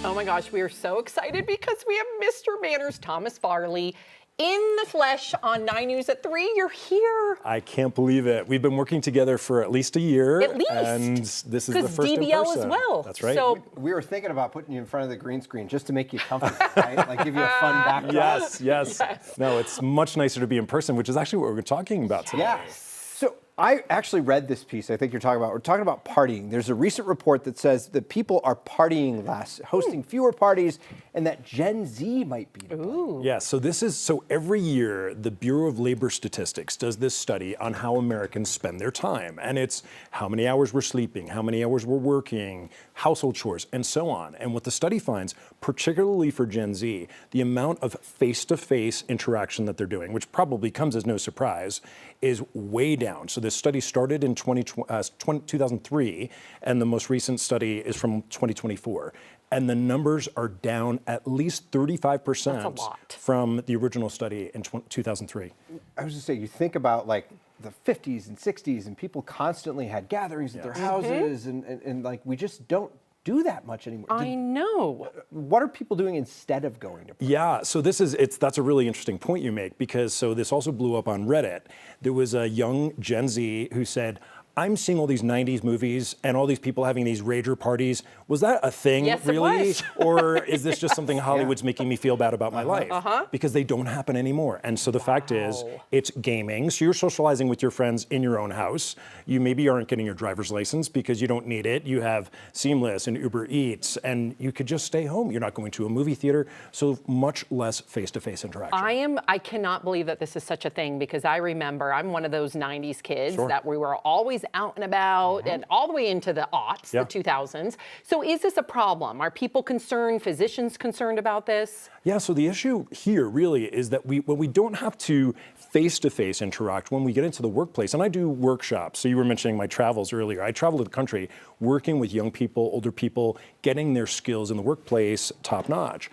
Oh my gosh, we are so excited because we have Mr. Manners, Thomas Farley, in the flesh on 9 News at 3. You're here. I can't believe it. We've been working together for at least a year. At least. And this is the first DBL in person. as well. That's right. So we were thinking about putting you in front of the green screen just to make you comfortable, right? Like give you a fun backdrop. Yes. No, it's much nicer to be in person, which is actually what we're talking about today. Yeah. So I actually read this piece I think you're talking about. We're talking about partying. There's a recent report that says that people are partying less, hosting fewer parties, and that Gen Z might be to blame. Yeah, so every year the Bureau of Labor Statistics does this study on how Americans spend their time. And it's how many hours we're sleeping, how many hours we're working, household chores, and so on. And what the study finds, particularly for Gen Z, the amount of face-to-face interaction that they're doing, which probably comes as no surprise, is way down. So this study started in 2003, and the most recent study is from 2024. And the numbers are down at least 35% from the original study in 2003. I was just saying, you think about like the 50s and 60s, and people constantly had gatherings at their houses, and like we just don't do that much anymore. I know. What are people doing instead of going to parties? Yeah, so that's a really interesting point you make, because this also blew up on Reddit. There was a young Gen Z who said, I'm seeing all these 90s movies and all these people having these rager parties. Was that a thing, yes, really? It was. Or is this just something Hollywood's making me feel bad about my life? Because they don't happen anymore. And so the fact is, it's gaming. So you're socializing with your friends in your own house. You maybe aren't getting your driver's license because you don't need it. You have Seamless and Uber Eats, and you could just stay home. You're not going to a movie theater. So much less face-to-face interaction. I cannot believe that this is such a thing, because I remember I'm one of those 90s kids that we were always out and about and all the way into the aughts, the 2000s. So is this a problem? Are people concerned, physicians concerned about this? Yeah, so the issue here really is that when we don't have to face-to-face interact, when we get into the workplace, and I do workshops, so you were mentioning my travels earlier. I travel to the country working with young people, older people, getting their skills in the workplace top-notch.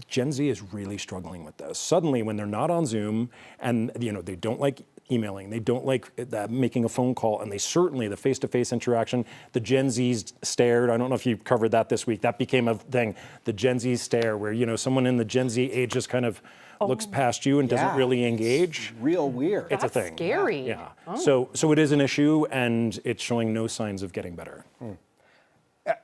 Gen Z is really struggling with this. Suddenly, when they're not on Zoom, and they don't like emailing, they don't like making a phone call, and they certainly, the face-to-face interaction, the Gen Zs stared. I don't know if you covered that this week. That became a thing, the Gen Z stare, where someone in the Gen Z age just kind of looks past you and doesn't really engage. It's real weird. It's a thing. That's scary. Yeah. So it is an issue, and it's showing no signs of getting better.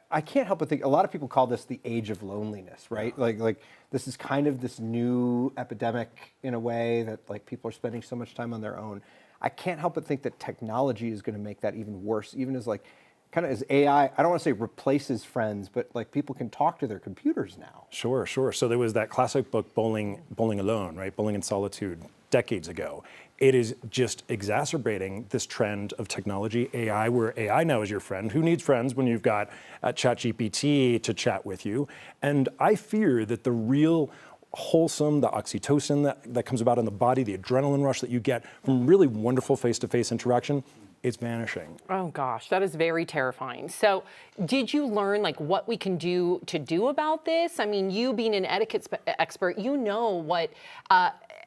I can't help but think a lot of people call this the age of loneliness, right? Like this is kind of this new epidemic in a way that like people are spending so much time on their own. I can't help but think that technology is going to make that even worse, even as like kind of as AI, I don't want to say replaces friends, but like people can talk to their computers now. Sure. So there was that classic book, Bowling Alone, right? Bowling in Solitude, decades ago. It is just exacerbating this trend of technology, AI, where AI now is your friend. Who needs friends when you've got ChatGPT to chat with you? And I fear that the real wholesome, the oxytocin that comes about in the body, the adrenaline rush that you get from really wonderful face-to-face interaction, it's vanishing. Oh gosh, that is very terrifying. So did you learn like what we can do about this? I mean, you being an etiquette expert, you know what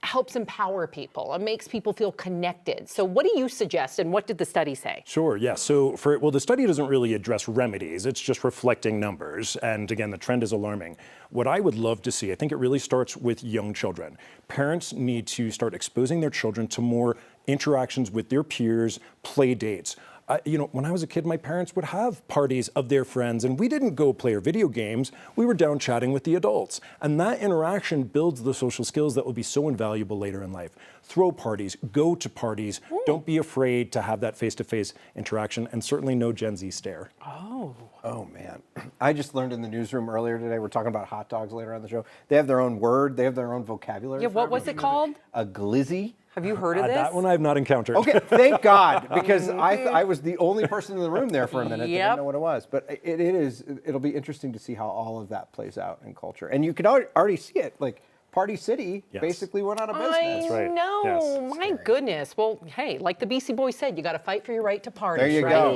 helps empower people and makes people feel connected. So what do you suggest, and what did the study say? Sure, yeah. So the study doesn't really address remedies. It's just reflecting numbers. And again, the trend is alarming. What I would love to see, I think it really starts with young children. Parents need to start exposing their children to more interactions with their peers, play dates. When I was a kid, my parents would have parties of their friends, and we didn't go play our video games. We were down chatting with the adults. And that interaction builds the social skills that will be so invaluable later in life. Throw parties, go to parties. Don't be afraid to have that face-to-face interaction, and certainly no Gen Z stare. Oh man. I just learned in the newsroom earlier today, we're talking about hot dogs later on the show. They have their own word, they have their own vocabulary. Yeah, what was it called? A glizzy. Have you heard of this? That one I've not encountered. Okay, thank God, because I was the only person in the room there for a minute that didn't know what it was. But it'll be interesting to see how all of that plays out in culture. And you can already see it, like Party City basically went out of business. I know, my goodness. Well, hey, like the BC Boys said, you got to fight for your right to party. There you go.